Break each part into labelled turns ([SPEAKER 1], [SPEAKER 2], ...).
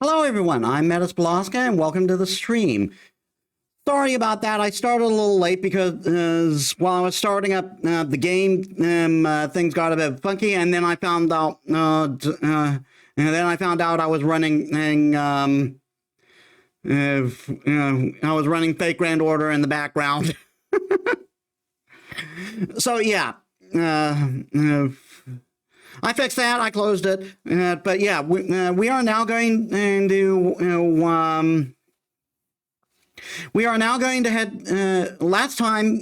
[SPEAKER 1] Hello everyone, I'm Metis Balaska and welcome to the stream. Sorry about that, I started a little late because while I was starting up the game, things got a bit funky, and then I found out I was running I was running fake Grand Order in the background. So yeah, I fixed that. I closed it. But yeah, we are now going to we are now going to head. Last time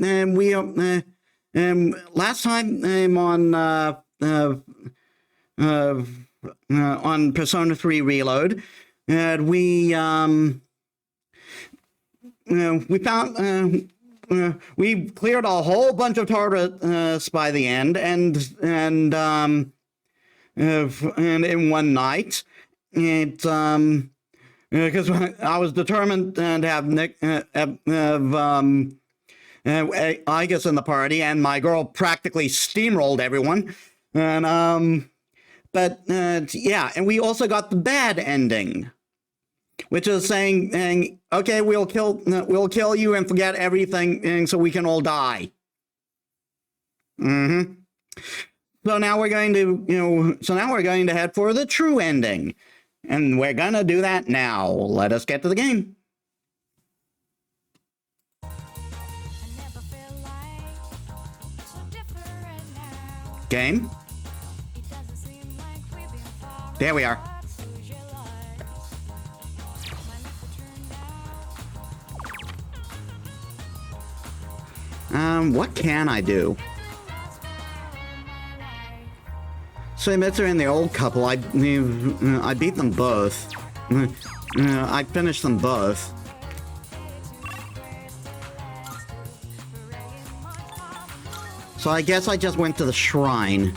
[SPEAKER 1] on Persona 3 Reload, we found. We cleared a whole bunch of targets by the end, and in one night, it because I was determined to have Nick I guess in the party, and my girl practically steamrolled everyone, and but yeah, and we also got the bad ending, which is saying, okay, we'll kill you and forget everything, and so we can all die. So now we're going to head for the true ending, and we're gonna do that now. Let us get to the game. Game. There we are. What can I do? Metis and the old couple, I beat them both. I finished them both. So I guess I just went to the shrine.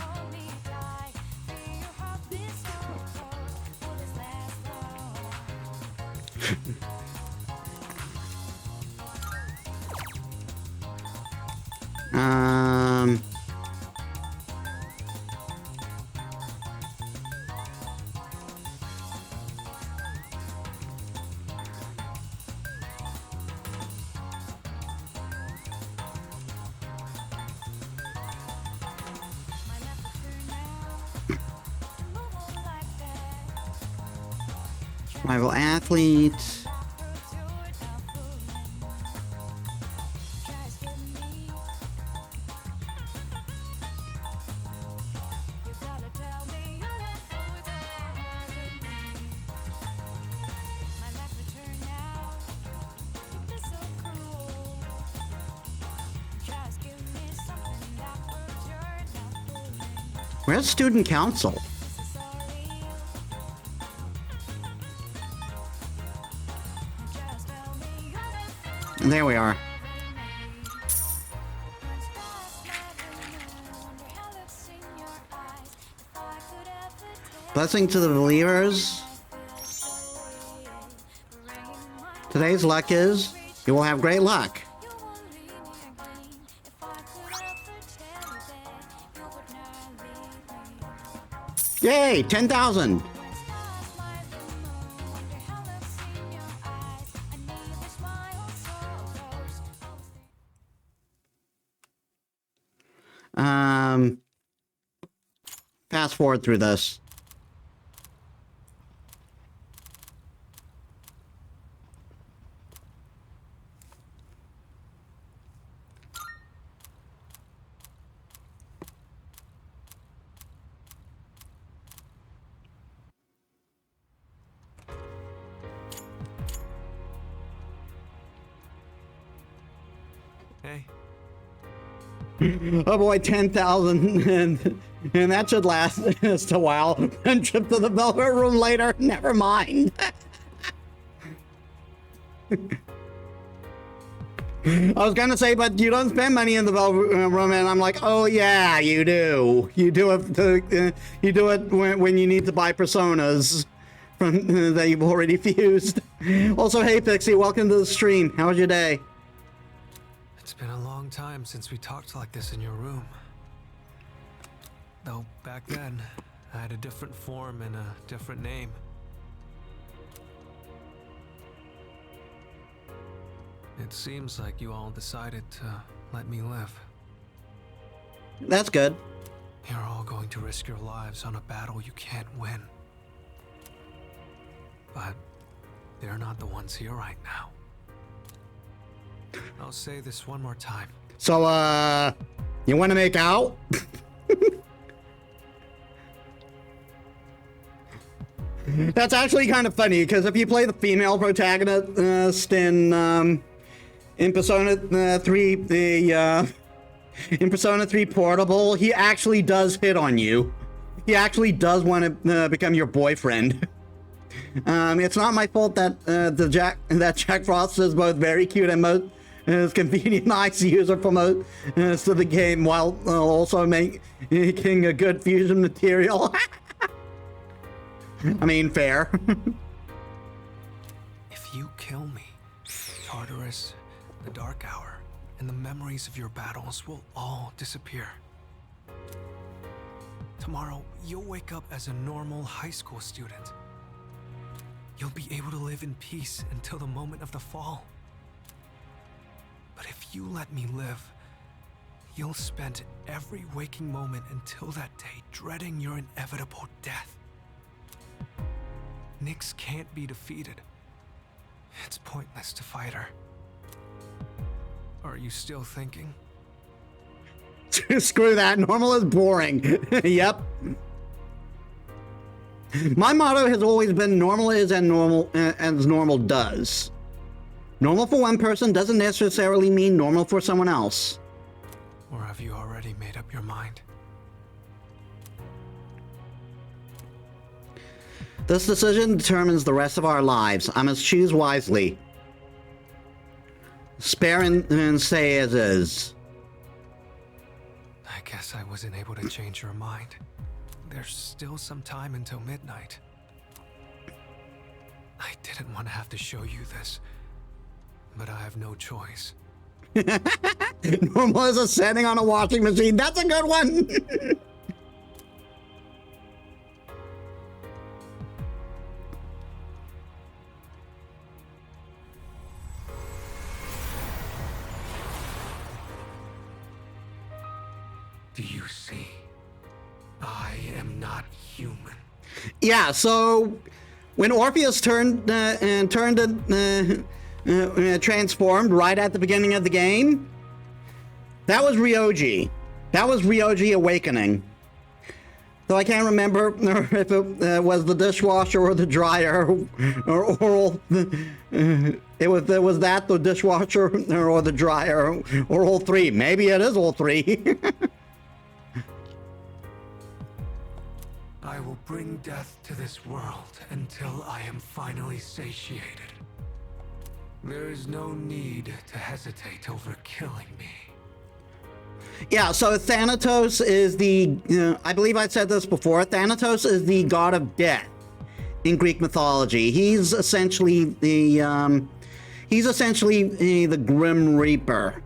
[SPEAKER 1] Rival athlete. Where's student council? There we are. Blessing to the believers. Today's luck is you will have great luck. Yay, 10,000. Fast forward through this.
[SPEAKER 2] Hey.
[SPEAKER 1] Oh boy, 10,000, and that should last just a while. And trip to the Velvet Room later. Never mind. I was gonna say, but you don't spend money in the Velvet Room, and I'm like, oh yeah, you do. You do it when you need to buy personas from that you've already fused. Also, hey Pixie, welcome to the stream. How was your day?
[SPEAKER 2] It's been a long time since we talked like this in your room. Though back then, I had a different form and a different name. It seems like you all decided to let me live.
[SPEAKER 1] That's good.
[SPEAKER 2] You're all going to risk your lives on a battle you can't win. But they're not the ones here right now. I'll say this one more time.
[SPEAKER 1] So, you want to make out? That's actually kind of funny, because if you play the female protagonist in Persona 3, in Persona 3 Portable, he actually does hit on you. He actually does want to become your boyfriend. It's not my fault that Jack Frost is both very cute and most convenient, nice user for most of the game, while also making a good fusion material. I mean, fair.
[SPEAKER 2] If you kill me, Tartarus, the Dark Hour, and the memories of your battles will all disappear. Tomorrow, you'll wake up as a normal high school student. You'll be able to live in peace until the moment of the fall. But if you let me live, you'll spend every waking moment until that day dreading your inevitable death. Nyx can't be defeated. It's pointless to fight her. Are you still thinking?
[SPEAKER 1] Screw that. Normal is boring. Yep. My motto has always been normal is as normal does. Normal for one person doesn't necessarily mean normal for someone else.
[SPEAKER 2] Or have you already made up your mind?
[SPEAKER 1] This decision determines the rest of our lives. I must choose wisely. Spare and say as is.
[SPEAKER 2] I guess I wasn't able to change your mind. There's still some time until midnight. I didn't want to have to show you this, but I have no choice.
[SPEAKER 1] Normal is a setting on a washing machine. That's a good one.
[SPEAKER 2] Do you see? I am not human.
[SPEAKER 1] Yeah, so when Orpheus transformed right at the beginning of the game, that was Ryoji. That was Ryoji awakening. Though I can't remember if it was the dishwasher or the dryer, or it was that the dishwasher or the dryer, or all three. Maybe it is all three.
[SPEAKER 2] I will bring death to this world until I am finally satiated. There is no need to hesitate over killing me.
[SPEAKER 1] Yeah, so Thanatos is the, I believe I said this before, Thanatos is the god of death in Greek mythology. He's essentially the Grim Reaper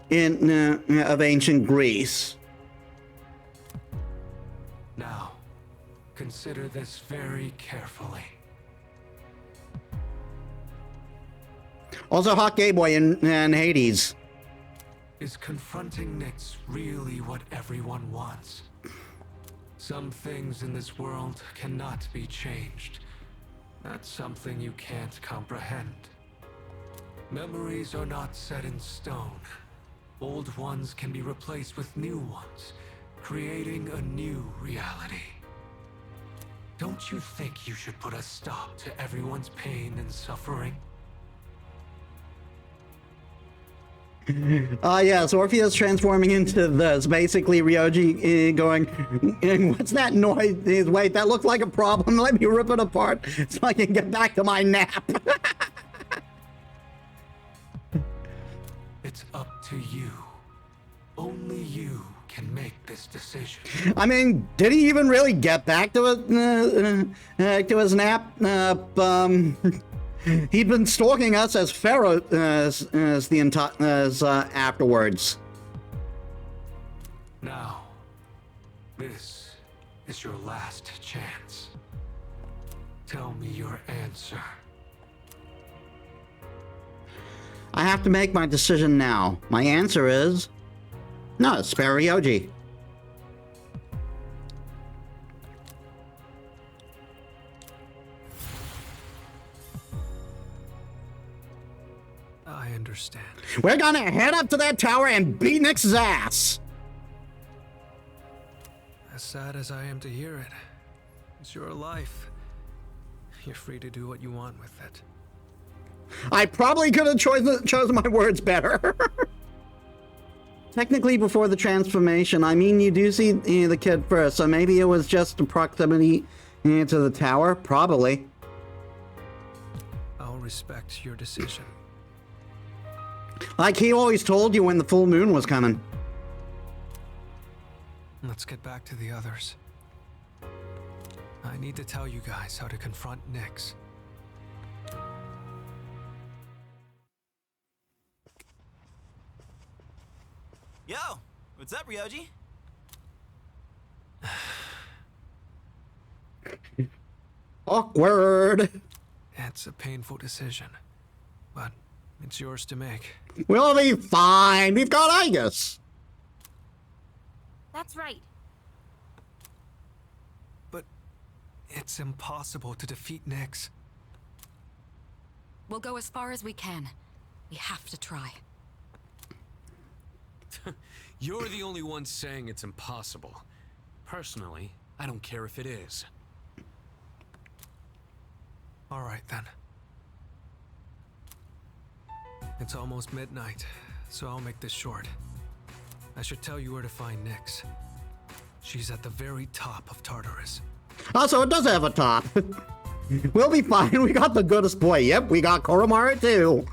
[SPEAKER 1] of ancient Greece.
[SPEAKER 2] Now, consider this very carefully.
[SPEAKER 1] Also, Hot Gay Boy in Hades.
[SPEAKER 2] Is confronting Nyx really what everyone wants? Some things in this world cannot be changed. That's something you can't comprehend. Memories are not set in stone. Old ones can be replaced with new ones, creating a new reality. Don't you think you should put a stop to everyone's pain and suffering?
[SPEAKER 1] Yes, Orpheus transforming into this. Basically, Ryoji going, what's that noise? Wait, that looks like a problem. Let me rip it apart so I can get back to my nap.
[SPEAKER 2] It's up to you. Only you can make this decision.
[SPEAKER 1] I mean, did he even really get back to his nap? He'd been stalking us as Pharaoh afterwards.
[SPEAKER 2] Now, this is your last chance. Tell me your answer.
[SPEAKER 1] I have to make my decision now. My answer is no, spare Ryoji.
[SPEAKER 2] I understand.
[SPEAKER 1] We're gonna head up to that tower and beat Nick's ass.
[SPEAKER 2] As sad as I am to hear it, it's your life. You're free to do what you want with it.
[SPEAKER 1] I probably could have chosen my words better. Technically, before the transformation, I mean, you do see the kid first, so maybe it was just the proximity to the tower? Probably.
[SPEAKER 2] I'll respect your decision.
[SPEAKER 1] Like he always told you when the full moon was coming.
[SPEAKER 2] Let's get back to the others. I need to tell you guys how to confront Nyx.
[SPEAKER 3] Yo, what's up, Ryoji?
[SPEAKER 1] Awkward.
[SPEAKER 2] It's a painful decision, but it's yours to make.
[SPEAKER 1] We'll be fine. We've got Igus.
[SPEAKER 4] That's right.
[SPEAKER 2] But it's impossible to defeat Nyx.
[SPEAKER 4] We'll go as far as we can. We have to try.
[SPEAKER 5] You're the only one saying it's impossible. Personally, I don't care if it is.
[SPEAKER 2] All right, then. It's almost midnight, so I'll make this short. I should tell you where to find Nyx. She's at the very top of Tartarus.
[SPEAKER 1] Also, it does have a top. We'll be fine. We got the goodest boy. Yep, we got Koromaru too.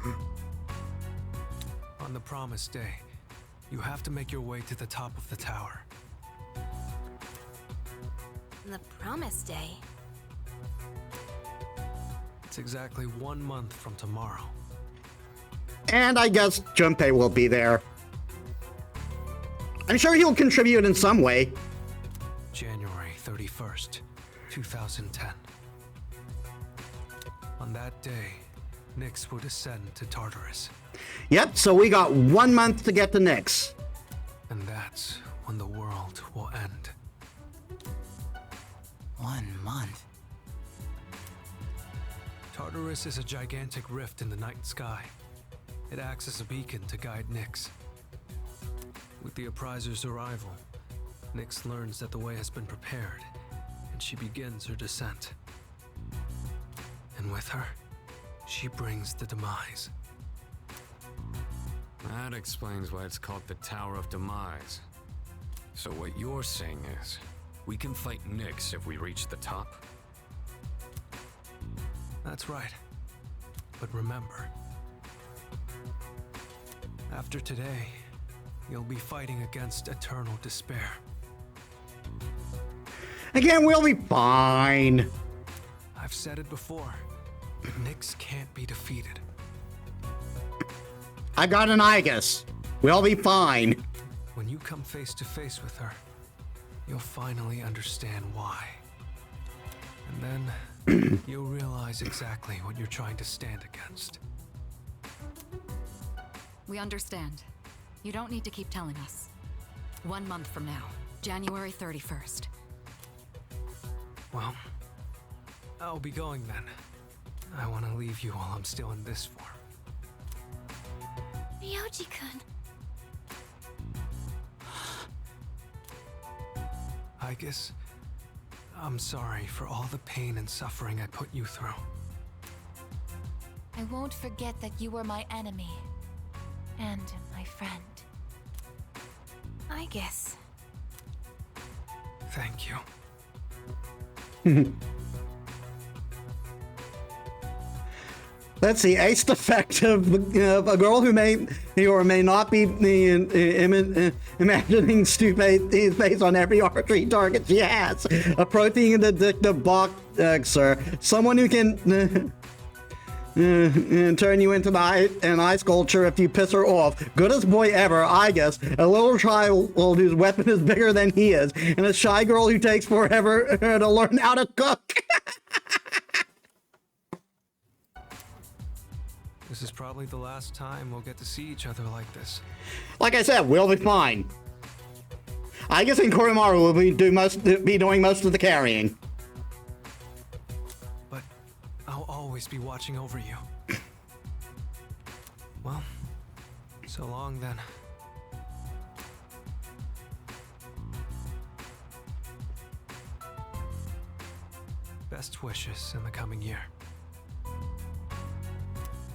[SPEAKER 2] On the promised day, you have to make your way to the top of the tower.
[SPEAKER 4] The promised day.
[SPEAKER 2] It's exactly 1 month from tomorrow.
[SPEAKER 1] And I guess Junpei will be there. I'm sure he'll contribute in some way.
[SPEAKER 2] January 31st, 2010. On that day, Nyx will descend to Tartarus.
[SPEAKER 1] Yep, so we got 1 month to get to Nyx.
[SPEAKER 2] And that's when the world will end.
[SPEAKER 3] 1 month.
[SPEAKER 2] Tartarus is a gigantic rift in the night sky. It acts as a beacon to guide Nyx. With the Appriser's arrival, Nyx learns that the way has been prepared, and she begins her descent. And with her, she brings the demise.
[SPEAKER 5] That explains why it's called the Tower of Demise. So what you're saying is, we can fight Nyx if we reach the top?
[SPEAKER 2] That's right. But remember, after today, you'll be fighting against eternal despair.
[SPEAKER 1] Again, we'll be fine.
[SPEAKER 2] I've said it before, but Nyx can't be defeated.
[SPEAKER 1] I got an Igus. We'll be fine.
[SPEAKER 2] When you come face to face with her, you'll finally understand why. And then you'll realize exactly what you're trying to stand against.
[SPEAKER 4] We understand. You don't need to keep telling us. 1 month from now, January 31st.
[SPEAKER 2] Well, I'll be going then. I want to leave you while I'm still in this form.
[SPEAKER 4] Ryoji-kun.
[SPEAKER 2] I guess I'm sorry for all the pain and suffering I put you through.
[SPEAKER 6] I won't forget that you were my enemy. And my friend. I guess.
[SPEAKER 2] Thank you.
[SPEAKER 1] Let's see, ace effect of a girl who may or may not be imagining stupid face on every archery target she has. A protein addictive boxer. Someone who can turn you into an ice sculpture if you piss her off. Goodest boy ever, I guess. A little child whose weapon is bigger than he is. And a shy girl who takes forever to learn how to cook.
[SPEAKER 2] This is probably the last time we'll get to see each other like this.
[SPEAKER 1] Like I said, we'll be fine. I guess Koromaru will be doing most of the carrying.
[SPEAKER 2] But I'll always be watching over you. Well, so long then. Best wishes in the coming year.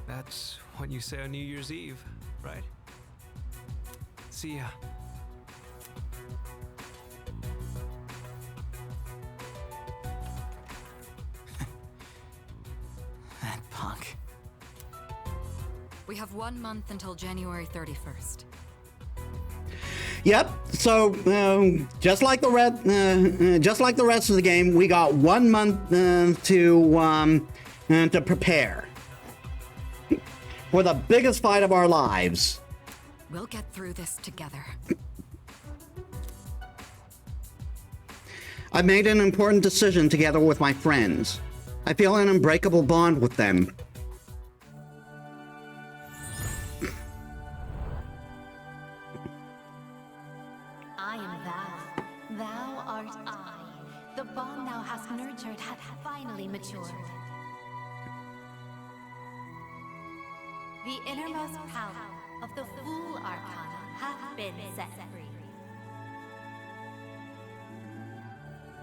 [SPEAKER 2] That's what you say on New Year's Eve, right? See ya.
[SPEAKER 3] That punk.
[SPEAKER 4] We have 1 month until January 31st.
[SPEAKER 1] Yep. So just like the rest of the game, we got 1 month to prepare for the biggest fight of our lives.
[SPEAKER 4] We'll get through this together.
[SPEAKER 1] I've made an important decision together with my friends. I feel an unbreakable bond with them.
[SPEAKER 7] I am thou. Thou art I. The bond thou hast nurtured hath finally matured. The innermost power of the Fool Arcana hath been set free.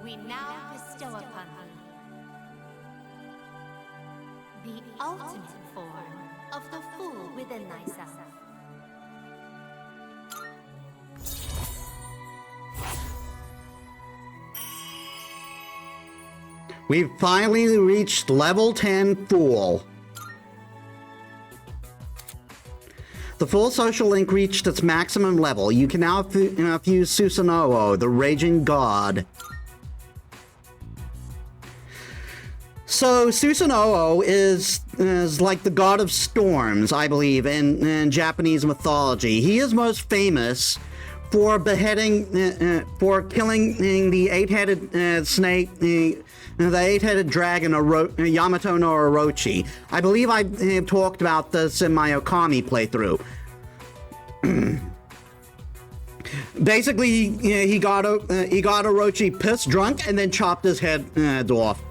[SPEAKER 7] We now bestow upon thee the ultimate form of the Fool within thyself.
[SPEAKER 1] We've finally reached level 10 Fool. The Full Social Link reached its maximum level. You can now fuse Susanoo, the Raging God. So Susanoo is like the god of storms, I believe, in Japanese mythology. He is most famous for beheading, for killing the eight-headed snake, the eight-headed dragon, Yamato no Orochi. I believe I talked about this in my Okami playthrough. Basically, he got Orochi pissed drunk and then chopped his head off.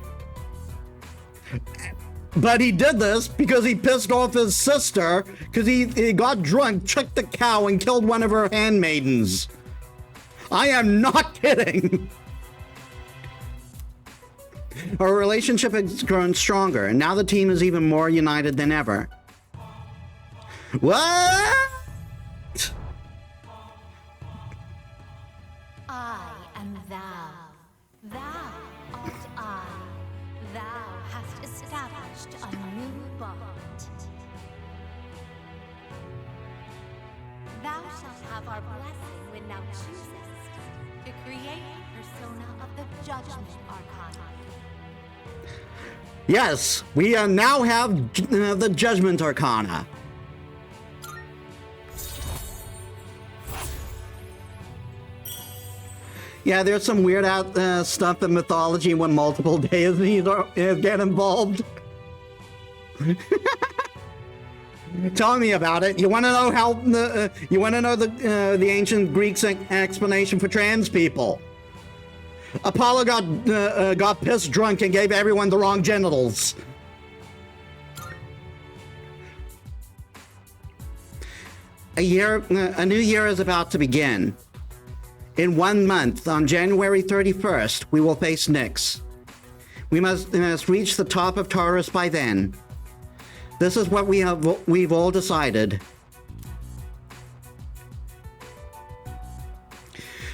[SPEAKER 1] But he did this because he pissed off his sister, because he got drunk, tricked the cow, and killed one of her handmaidens. I am not kidding. Our relationship has grown stronger, and now the team is even more united than ever. What?
[SPEAKER 7] I am thou. Thou art I. Thou hast established a new bond. Thou shalt have our blessing when thou choosest to create the persona of the Judgment Arcana.
[SPEAKER 1] Yes, we now have the Judgment Arcana. Yeah, there's some weird stuff in mythology when multiple deities get involved. Tell me about it. You want to know how? You want to know the ancient Greeks' explanation for trans people? Apollo got pissed drunk and gave everyone the wrong genitals. A new year is about to begin. In 1 month, on January 31st, we will face Nyx. We must reach the top of Taurus by then. This is what we've all decided.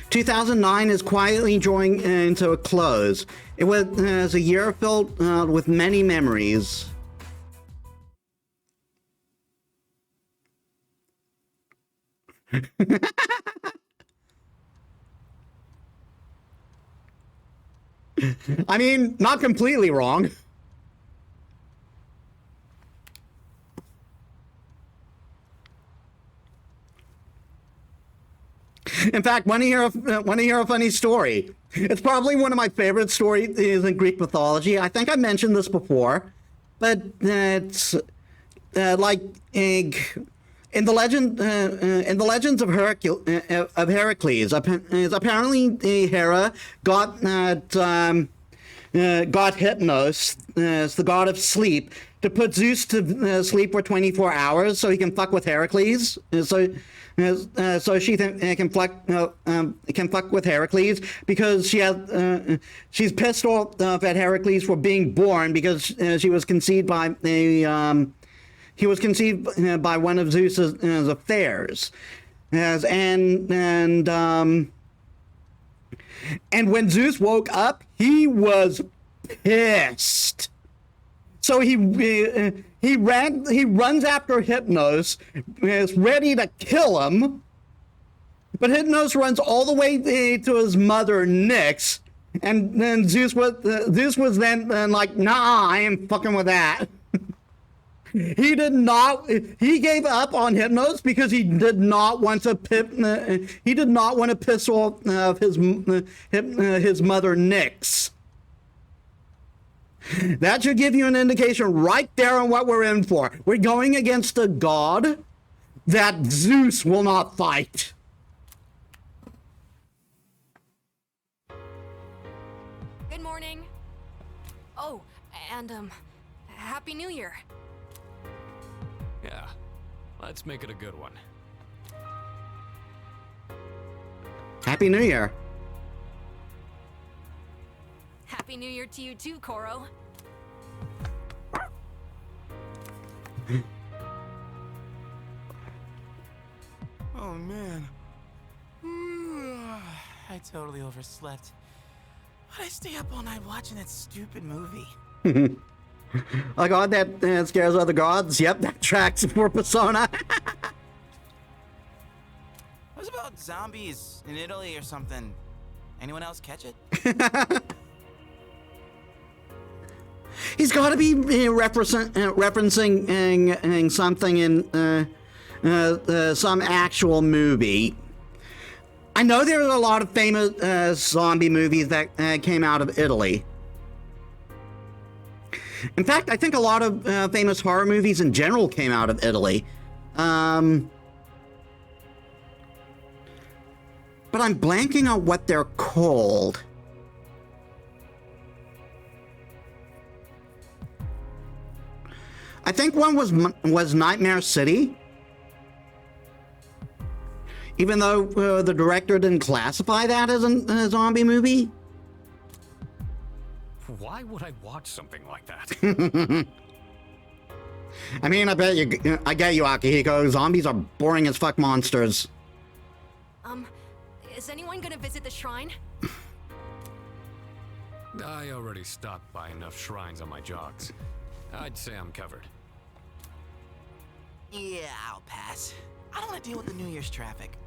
[SPEAKER 1] 2009 is quietly drawing into a close. It was a year filled with many memories. I mean, not completely wrong. In fact, want to hear a funny story? It's probably one of my favorite stories in Greek mythology. I think I mentioned this before, but like in the legends of Heracles, apparently Hera got Hypnos, the god of sleep, to put Zeus to sleep for 24 hours so he can fuck with Heracles. So she can fuck with Heracles because she's pissed off at Heracles for being born because he was conceived by one of Zeus's affairs, and when Zeus woke up, he was pissed. So he runs after Hypnos, is ready to kill him, but Hypnos runs all the way to his mother Nyx, and then Zeus was then like, nah, I ain't fucking with that. He did not. He gave up on Hypnos because he did not want to piss off his mother Nyx. That should give you an indication right there on what we're in for. We're going against a god that Zeus will not fight.
[SPEAKER 4] Good morning. Oh, and Happy New Year.
[SPEAKER 5] Yeah, let's make it a good one.
[SPEAKER 1] Happy New Year.
[SPEAKER 4] Happy New Year to you too, Koro.
[SPEAKER 3] Oh man. I totally overslept. Why'd I stay up all night watching that stupid movie?
[SPEAKER 1] A god that scares other gods? Yep, that tracks for Persona.
[SPEAKER 3] It was about zombies in Italy or something. Anyone else catch it?
[SPEAKER 1] He's got to be referencing something in some actual movie. I know there are a lot of famous zombie movies that came out of Italy. In fact, I think a lot of famous horror movies in general came out of Italy. But I'm blanking on what they're called. I think one was Nightmare City. Even though the director didn't classify that as a zombie movie.
[SPEAKER 5] Why would I watch something like that?
[SPEAKER 1] I mean, I get you, Akihiko. Zombies are boring as fuck monsters.
[SPEAKER 4] Is anyone gonna visit the shrine?
[SPEAKER 5] I already stopped by enough shrines on my jogs. I'd say I'm covered.
[SPEAKER 3] Yeah, I'll pass. I don't want to deal with the New Year's traffic.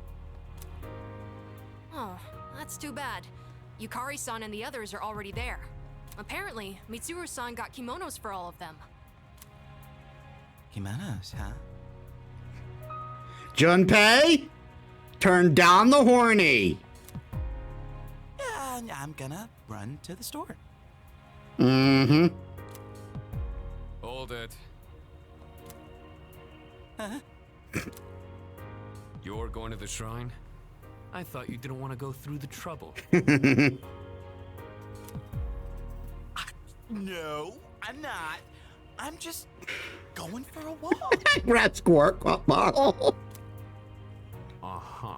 [SPEAKER 4] Oh, that's too bad. Yukari-san and the others are already there. Apparently, Mitsuru-san got kimonos for all of them.
[SPEAKER 3] Kimonos, huh?
[SPEAKER 1] Junpei, turn down the horny.
[SPEAKER 3] Yeah, I'm gonna run to the store.
[SPEAKER 1] Mm-hmm.
[SPEAKER 5] Hold it.
[SPEAKER 3] Huh?
[SPEAKER 5] You're going to the shrine? I thought you didn't want to go through the trouble.
[SPEAKER 3] No, I'm not. I'm just going for a walk.
[SPEAKER 1] Rat squirt bottle.
[SPEAKER 5] Uh-huh.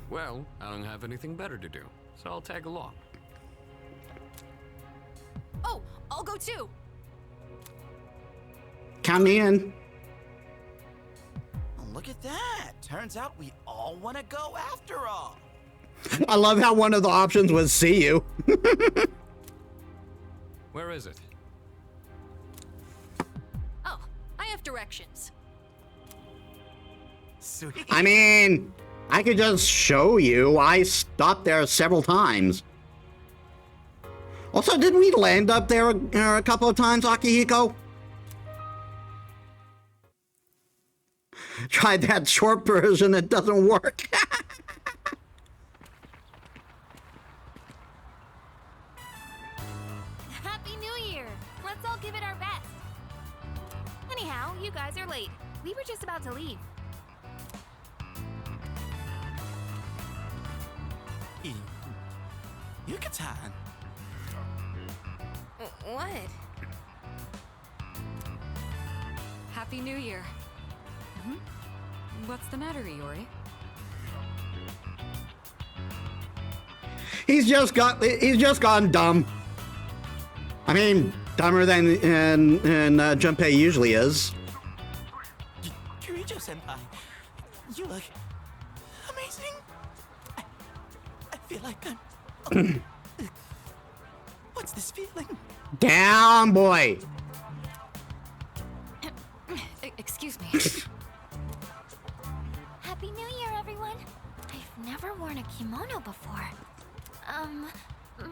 [SPEAKER 5] Well, I don't have anything better to do, so I'll tag along.
[SPEAKER 4] Oh, I'll go too.
[SPEAKER 1] Come in.
[SPEAKER 3] Look at that. Turns out we all want to go after all.
[SPEAKER 1] I love how one of the options was see you.
[SPEAKER 5] Where is it?
[SPEAKER 4] Oh, I have directions.
[SPEAKER 3] Sweet.
[SPEAKER 1] I mean, I could just show you. I stopped there several times. Also, didn't we land up there a couple of times, Akihiko? Tried that short version, it doesn't work.
[SPEAKER 7] Happy New Year! Let's all give it our best.
[SPEAKER 6] Anyhow, you guys are late. We were just about to leave.
[SPEAKER 3] Yucatan.
[SPEAKER 6] What?
[SPEAKER 4] Happy New Year. What's the matter, Iori?
[SPEAKER 1] He's just gone dumb. I mean, dumber than Junpei usually is.
[SPEAKER 3] Kirijo-senpai, you look amazing. I feel like I'm... What's this feeling?
[SPEAKER 1] Down, boy.
[SPEAKER 4] Excuse me.
[SPEAKER 7] Happy New Year, everyone. I've never worn a kimono before.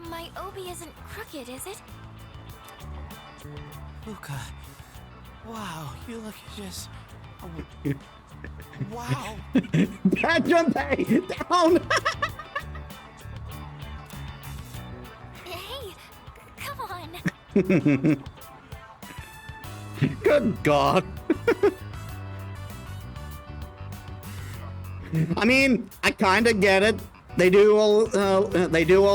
[SPEAKER 7] My obi isn't crooked, is it?
[SPEAKER 3] Luca. Wow, you look just... Wow.
[SPEAKER 1] Bad Junpei, down.
[SPEAKER 7] Hey, come on.
[SPEAKER 1] Good God. I mean, I kind of get it. They do all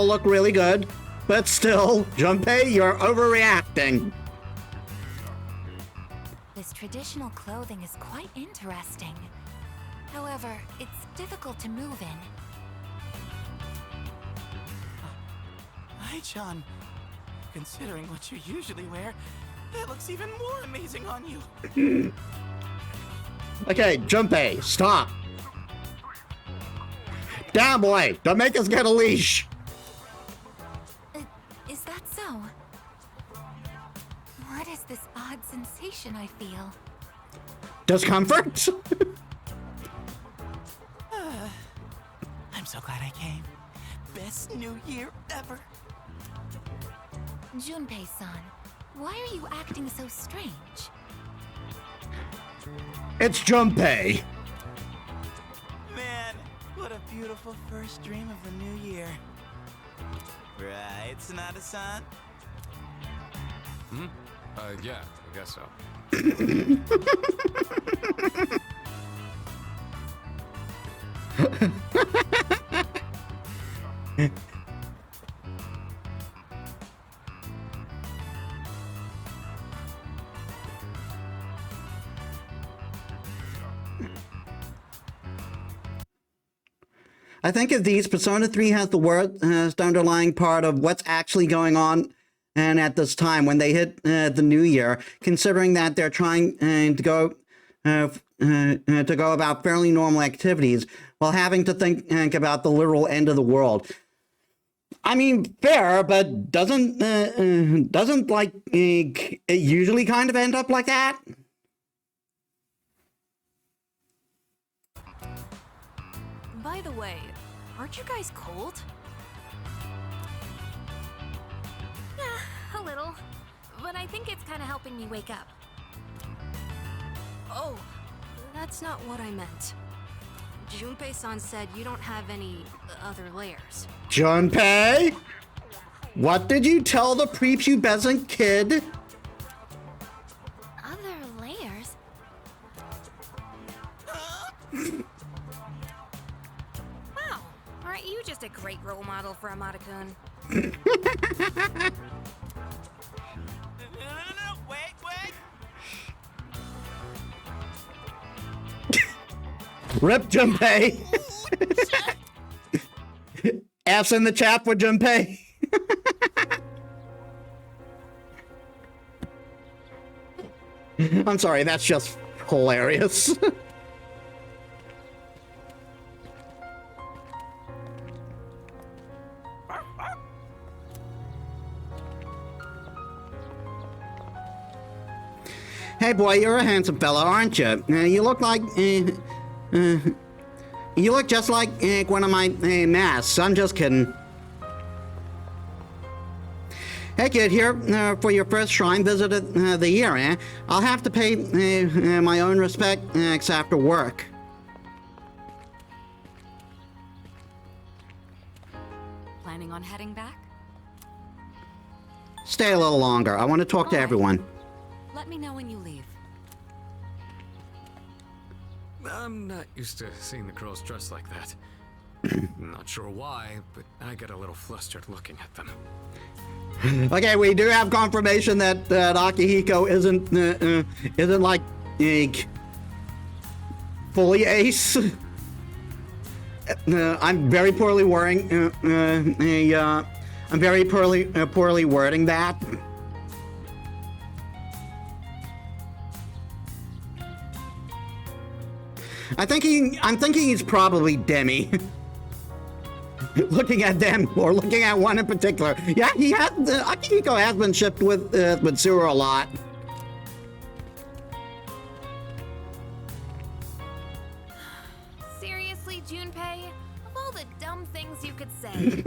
[SPEAKER 1] look really good, but still, Junpei, you're overreacting.
[SPEAKER 7] This traditional clothing is quite interesting. However, it's difficult to move in.
[SPEAKER 3] Hi, John. Considering what you usually wear, it looks even more amazing on you.
[SPEAKER 1] Okay, Junpei, stop. Down, boy. Don't make us get a leash.
[SPEAKER 7] Is that so? What is this odd sensation I feel?
[SPEAKER 1] Discomfort?
[SPEAKER 3] I'm so glad I came. Best New Year ever.
[SPEAKER 7] Junpei-san, why are you acting so strange?
[SPEAKER 1] It's Junpei.
[SPEAKER 3] Man, what a beautiful first dream of the new year. Right, Sonata-san?
[SPEAKER 5] Yeah, I guess so.
[SPEAKER 1] I think of these, Persona 3 has the worst underlying part of what's actually going on and at this time when they hit the new year, considering that they're trying to go about fairly normal activities while having to think about the literal end of the world. I mean, fair, but doesn't like it usually kind of end up like that?
[SPEAKER 6] By the way, aren't you guys cold? Yeah, a little. But I think it's kind of helping me wake up. Oh, that's not what I meant. Junpei-san said you don't have any other layers.
[SPEAKER 1] Junpei? What did you tell the prepubescent kid?
[SPEAKER 7] Other layers?
[SPEAKER 6] Wow, aren't you just a great role model for Amada-kun?
[SPEAKER 3] No, wait!
[SPEAKER 1] Rip Junpei. F's in the chat for Junpei. I'm sorry, that's just hilarious. Hey boy, you're a handsome fella, aren't you? You look like, you look just like one of my masks. I'm just kidding. Hey kid, here for your first shrine visit of the year, eh? I'll have to pay my own respects after work.
[SPEAKER 4] Planning on heading back?
[SPEAKER 1] Stay a little longer. I want to talk to everyone.
[SPEAKER 4] Let me know when you leave.
[SPEAKER 5] I'm not used to seeing the girls dressed like that. Not sure why, but I get a little flustered looking at them.
[SPEAKER 1] Okay, we do have confirmation that Akihiko isn't like fully ace. I'm very poorly wording. I'm very poorly wording that. I'm thinking he's probably Demi. Looking at them, or looking at one in particular. Yeah, Akihiko has been shipped with Sura a lot.
[SPEAKER 6] Seriously, Junpei? Of all the dumb things you could say.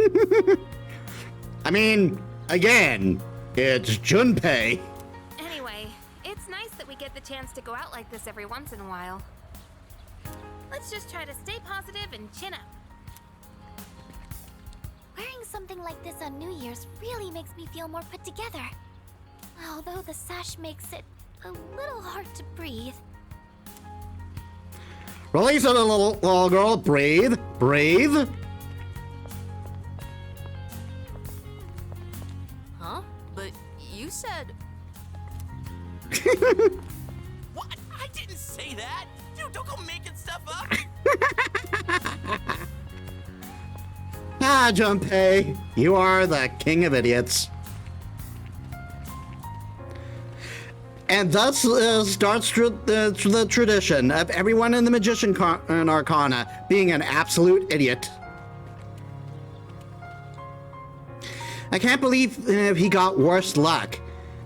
[SPEAKER 1] I mean, again, it's Junpei.
[SPEAKER 6] Anyway, it's nice that we get the chance to go out like this every once in a while. Let's just try to stay positive and chin up.
[SPEAKER 7] Wearing something like this on New Year's really makes me feel more put together. Although the sash makes it a little hard to breathe.
[SPEAKER 1] Release it, little girl. Breathe. Breathe.
[SPEAKER 6] Huh? But you said...
[SPEAKER 3] What? I didn't say that! Dude, don't go making stuff up!
[SPEAKER 1] Ah, Junpei, you are the king of idiots. And thus starts the tradition of everyone in the Magician Arcana being an absolute idiot. I can't believe he got worse luck.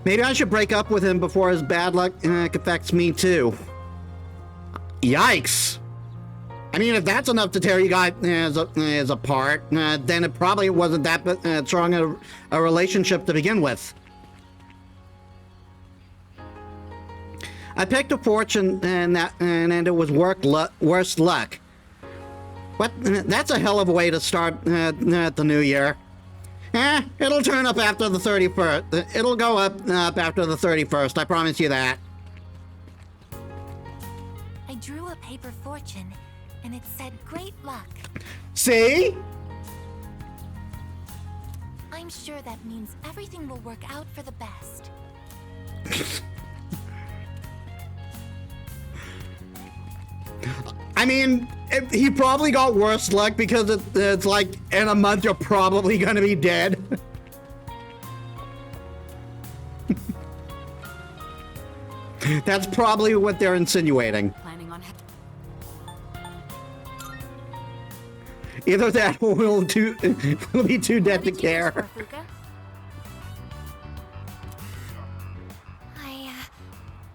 [SPEAKER 1] Maybe I should break up with him before his bad luck affects me too. Yikes! I mean, if that's enough to tear you guys apart, then it probably wasn't that strong a relationship to begin with. I picked a fortune, and it was worse luck. What? That's a hell of a way to start the new year. It'll turn up after the 31st. It'll go up after the 31st. I promise you that.
[SPEAKER 7] I drew a paper fortune, and it said great luck.
[SPEAKER 1] See?
[SPEAKER 7] I'm sure that means everything will work out for the best.
[SPEAKER 1] I mean, he probably got worse luck because it's like in a month you're probably gonna be dead. That's probably what they're insinuating.
[SPEAKER 4] Planning on
[SPEAKER 1] Either that or we'll be too dead
[SPEAKER 6] What
[SPEAKER 1] to
[SPEAKER 6] did you wish
[SPEAKER 1] care.
[SPEAKER 6] for, Fuka?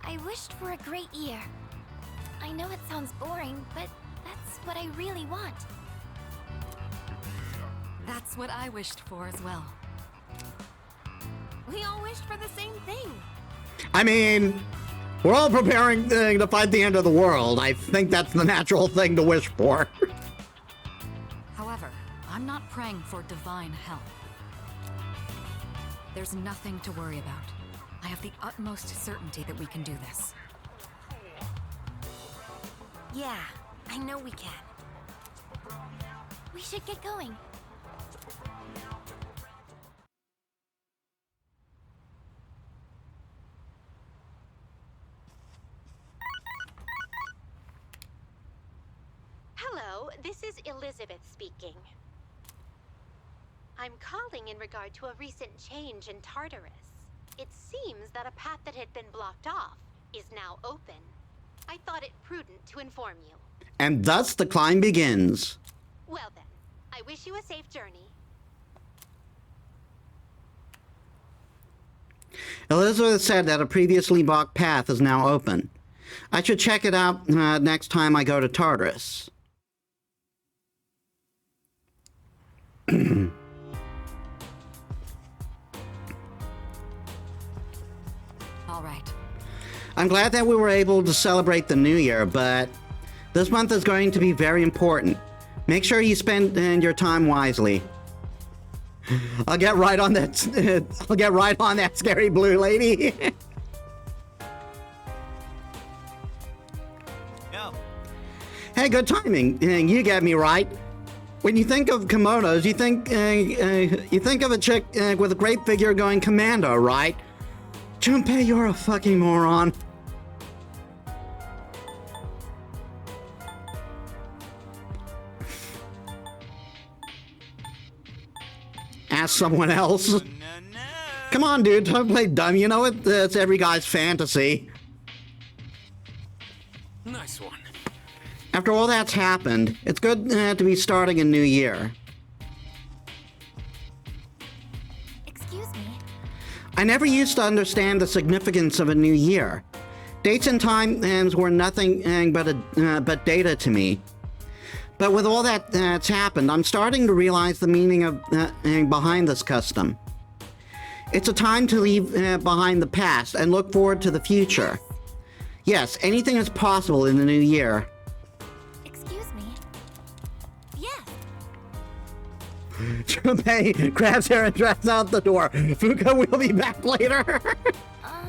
[SPEAKER 7] I wished for a great year. I know it sounds boring, but that's what I really want.
[SPEAKER 4] That's what I wished for as well.
[SPEAKER 6] We all wished for the same thing.
[SPEAKER 1] I mean, we're all preparing to fight the end of the world. I think that's the natural thing to wish for.
[SPEAKER 4] However, I'm not praying for divine help. There's nothing to worry about. I have the utmost certainty that we can do this.
[SPEAKER 6] Yeah, I know we can.
[SPEAKER 7] We should get going.
[SPEAKER 8] Hello, this is Elizabeth speaking. I'm calling in regard to a recent change in Tartarus. It seems that a path that had been blocked off is now open. I thought it prudent to inform you.
[SPEAKER 1] And thus the climb begins.
[SPEAKER 8] Well then, I wish you a safe journey.
[SPEAKER 1] Elizabeth said that a previously blocked path is now open. I should check it out next time I go to Tartarus.
[SPEAKER 4] All right.
[SPEAKER 1] I'm glad that we were able to celebrate the new year, but this month is going to be very important. Make sure you spend your time wisely. I'll get right on that. I'll get right on that scary blue lady.
[SPEAKER 3] Yo,
[SPEAKER 1] Hey, good timing. You get me right. When you think of kimonos, you think of a chick with a great figure going commando, right? Junpei, you're a fucking moron. Ask someone else.
[SPEAKER 3] No.
[SPEAKER 1] Come on, dude, don't play dumb. You know it's every guy's fantasy.
[SPEAKER 5] Nice one.
[SPEAKER 1] After all that's happened, it's good to be starting a new year.
[SPEAKER 7] Excuse me.
[SPEAKER 1] I never used to understand the significance of a new year. Dates and times were nothing but data to me. But with all that's happened, I'm starting to realize the meaning of behind this custom. It's a time to leave behind the past and look forward to the future. Yes, anything is possible in the new year.
[SPEAKER 7] Excuse me. Yes.
[SPEAKER 1] Junpei grabs her and drags out the door. Fuka will be back later.
[SPEAKER 7] Hi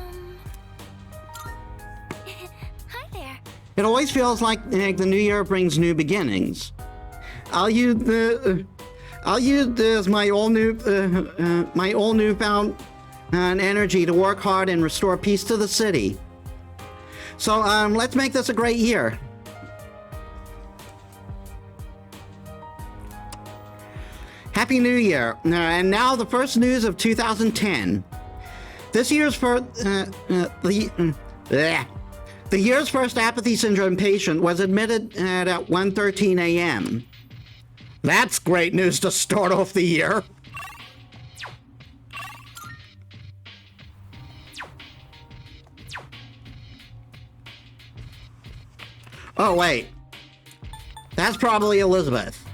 [SPEAKER 7] there.
[SPEAKER 1] It always feels like the new year brings new beginnings. I'll use this my all newfound energy to work hard and restore peace to the city. So let's make this a great year. Happy New Year! And now the first news of 2010. This year's first the year's first apathy syndrome patient was admitted at 1:13 a.m. That's great news to start off the year. Oh, wait. That's probably Elizabeth.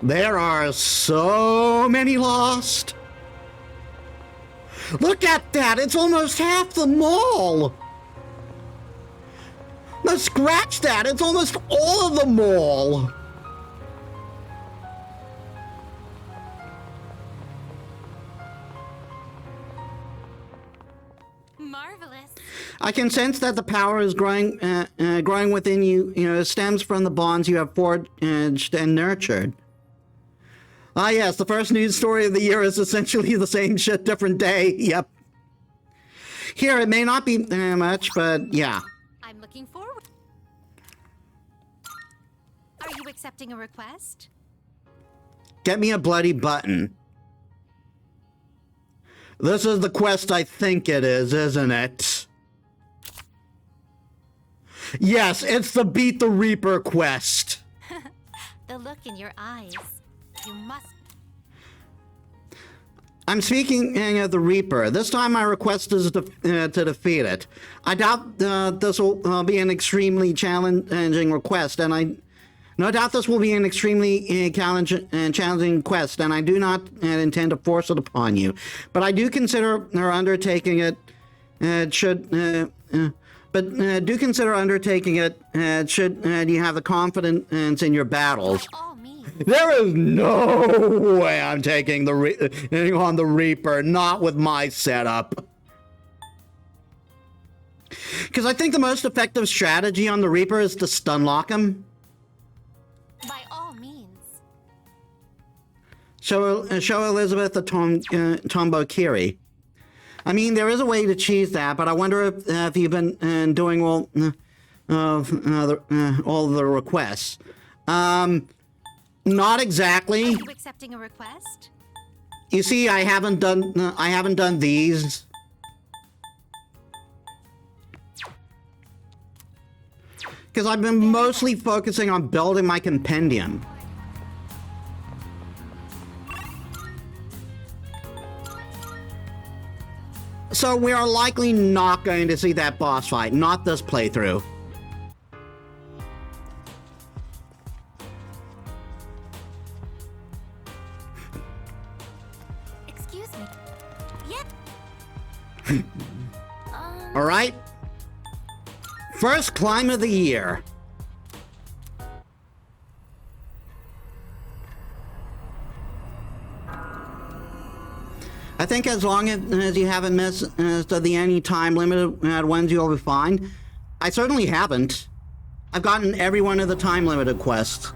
[SPEAKER 1] There are so many lost. Look at that! It's almost half the mall! No, scratch that! It's almost all of the mall!
[SPEAKER 7] Marvelous.
[SPEAKER 1] I can sense that the power is growing within you. It stems from the bonds you have forged and nurtured. Ah, yes, the first news story of the year is essentially the same shit, different day. Yep. Here, it may not be much, but yeah.
[SPEAKER 7] I'm looking forward. Are you accepting a request?
[SPEAKER 1] Get me a bloody button. This is the quest I think it is, isn't it? Yes, it's the Beat the Reaper quest.
[SPEAKER 7] The look in your eyes. You must.
[SPEAKER 1] I'm speaking of the Reaper. This time my request is to defeat it. I doubt this will be an extremely challenging request, and I no doubt this will be an extremely challenging quest, and I do not intend to force it upon you. But I do consider undertaking it should you have the confidence in your battles.
[SPEAKER 7] By all means.
[SPEAKER 1] There is no way I'm taking on the Reaper, not with my setup. Because I think the most effective strategy on the Reaper is to stun lock him.
[SPEAKER 7] By all means.
[SPEAKER 1] Show Elizabeth the Tombo Kiri. I mean, there is a way to cheese that, but I wonder if you've been doing all the requests. Not exactly.
[SPEAKER 7] Are you accepting a request?
[SPEAKER 1] You see, I haven't done these. Because I've been mostly focusing on building my compendium. So we are likely not going to see that boss fight, not this playthrough.
[SPEAKER 7] Excuse me. Yep.
[SPEAKER 1] All right. First climb of the year. I think as long as you haven't missed the any time limited ones, you'll be fine. I certainly haven't. I've gotten every one of the time limited quests.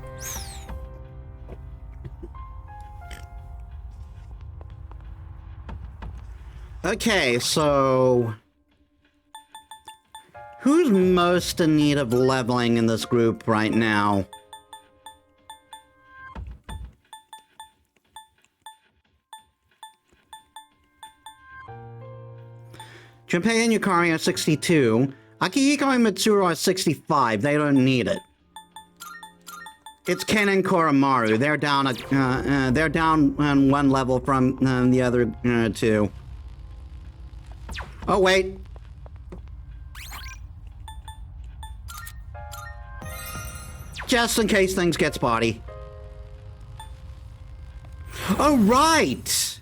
[SPEAKER 1] Okay, so who's most in need of leveling in this group right now? Junpei and Yukari are 62. Akihiko and Mitsuru are 65. They don't need it. It's Ken and Koromaru. They're down on one level from the other two. Oh, wait. Just in case things get spotty. Oh, right!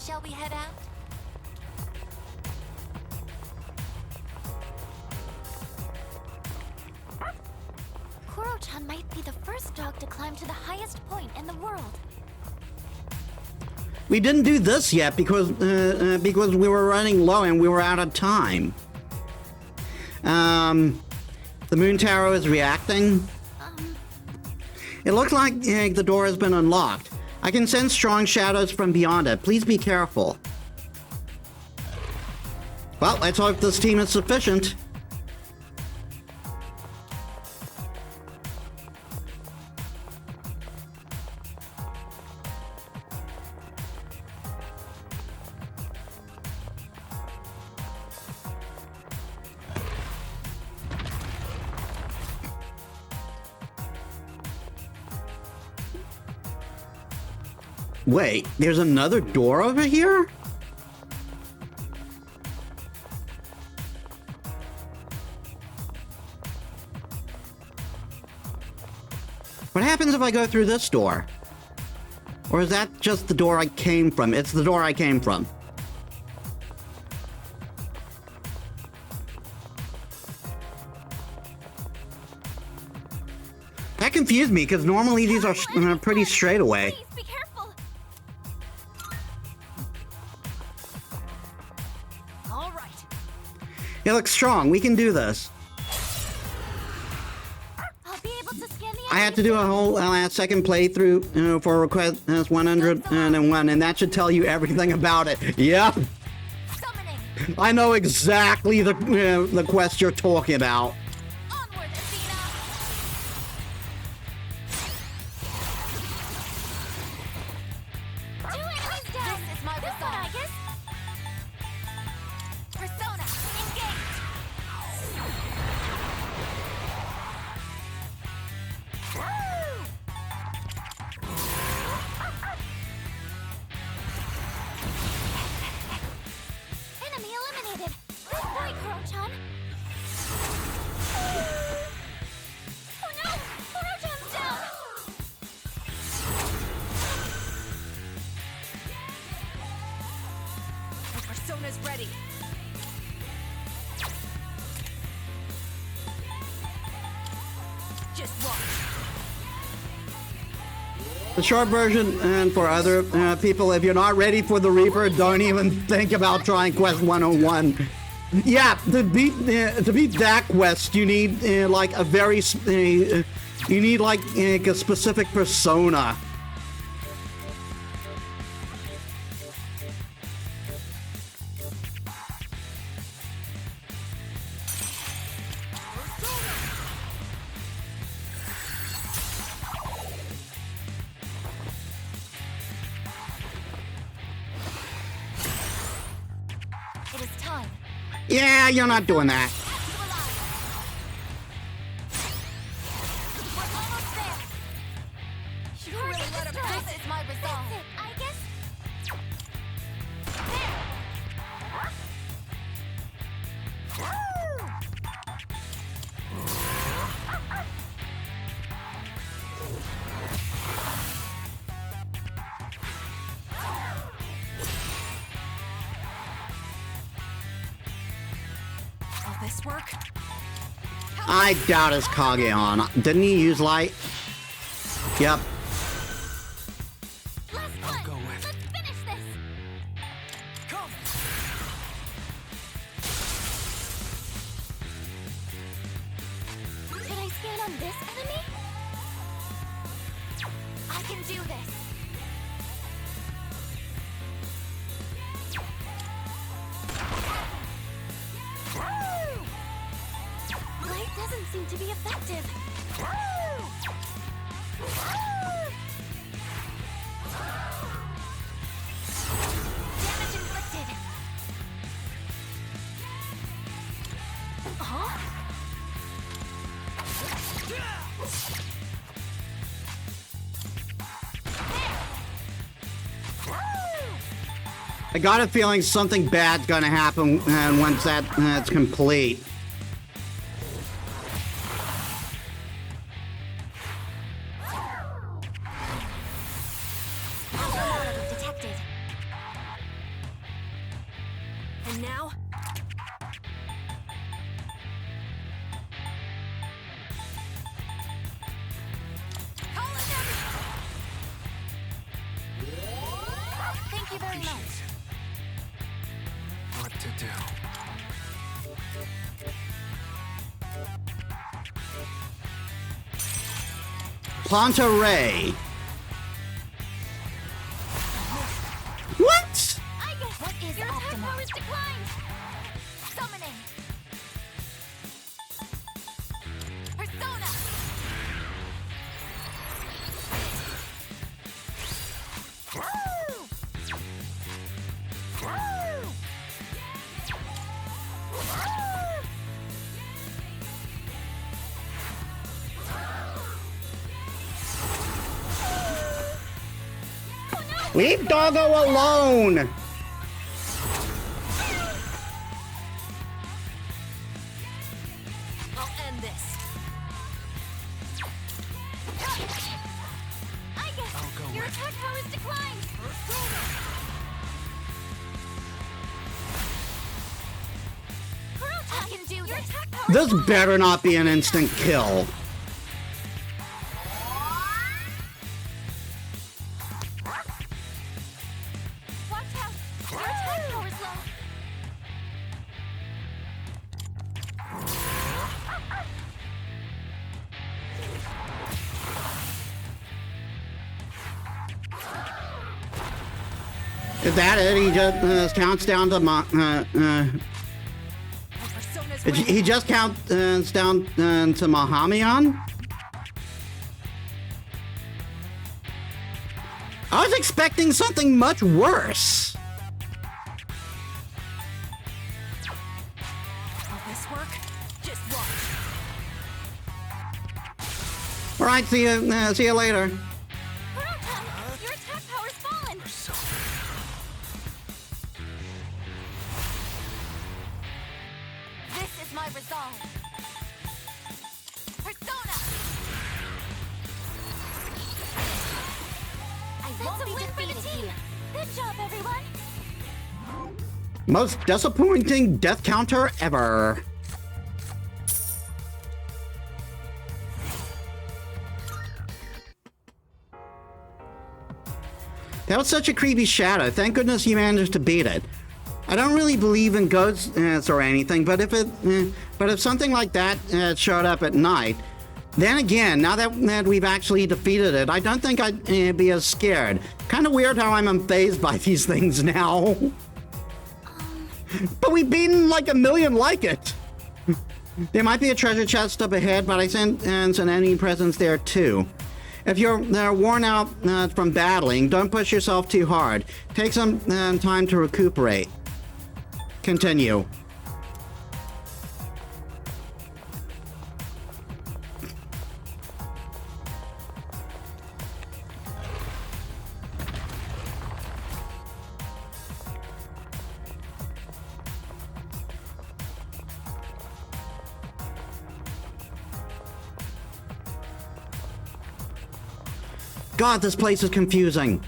[SPEAKER 7] Shall we head out? Koro-chan might be the first dog to climb to the highest point in the world.
[SPEAKER 1] We didn't do this yet because we were running low and we were out of time. The moon tower is reacting. It looks like the door has been unlocked. I can sense strong shadows from beyond it. Please be careful. Well, let's hope this team is sufficient. Wait, there's another door over here? What happens if I go through this door? Or is that just the door I came from? It's the door I came from. That confused me, because normally these are pretty straight away.
[SPEAKER 7] Please be careful. All right.
[SPEAKER 1] It looks strong. We can do this.
[SPEAKER 7] I'll be able to scan the
[SPEAKER 1] I had to do a whole second playthrough for request 101, and that should tell you everything about it. Yep.
[SPEAKER 7] summoning.
[SPEAKER 1] I know exactly the quest you're talking about.
[SPEAKER 7] Onward, Athena. Two enemies down. This is my resolve. I guess. Persona, engage. Enemy eliminated. Good boy, Koro-chan. Oh no! Koro-chan's down!
[SPEAKER 4] The persona's ready. Just watch.
[SPEAKER 1] The short version, and for other people, if you're not ready for the Reaper, don't even think about trying Quest 101. Yeah, to beat that quest, you need like a very you need like a specific persona.
[SPEAKER 7] It is time.
[SPEAKER 1] Yeah, you're not doing that.
[SPEAKER 7] We're almost there. You really let him. This is my resolve. That's it, I guess.
[SPEAKER 4] Will this work?
[SPEAKER 1] I doubt it's Kageon. Didn't he use light? Yep.
[SPEAKER 7] doesn't seem to be effective. Damage inflicted. Huh?
[SPEAKER 1] I got a feeling something bad's gonna happen once that's complete.
[SPEAKER 7] Detected. And now? Thank you very much.
[SPEAKER 2] What to do?
[SPEAKER 1] Pontaray. What?
[SPEAKER 7] I guess what is your attack power is declined. Summoning. Persona.
[SPEAKER 1] Leave Doggo alone!
[SPEAKER 7] I'll end this. I guess your attack power is declined. I can do your attack power.
[SPEAKER 1] This better not be an instant kill.
[SPEAKER 7] Watch out. Your attack power is low.
[SPEAKER 1] Is that it? He just counts down to he just counts down to Mahamian? I was expecting something much worse.
[SPEAKER 7] Will this work? Just watch.
[SPEAKER 1] All right, see you later.
[SPEAKER 7] Kurota, your attack power's fallen. This is my resolve. Persona. I won't be defeated here. Good job, everyone.
[SPEAKER 1] Most disappointing death counter ever. That was such a creepy shadow. Thank goodness you managed to beat it. I don't really believe in ghosts or anything, but if something like that showed up at night, then again, now that we've actually defeated it, I don't think I'd be as scared. Kind of weird how I'm unfazed by these things now. But we've beaten like a million like it. There might be a treasure chest up ahead, but I sent some enemy presents there too. If you're worn out from battling, don't push yourself too hard. Take some time to recuperate. Continue. God, this place is confusing.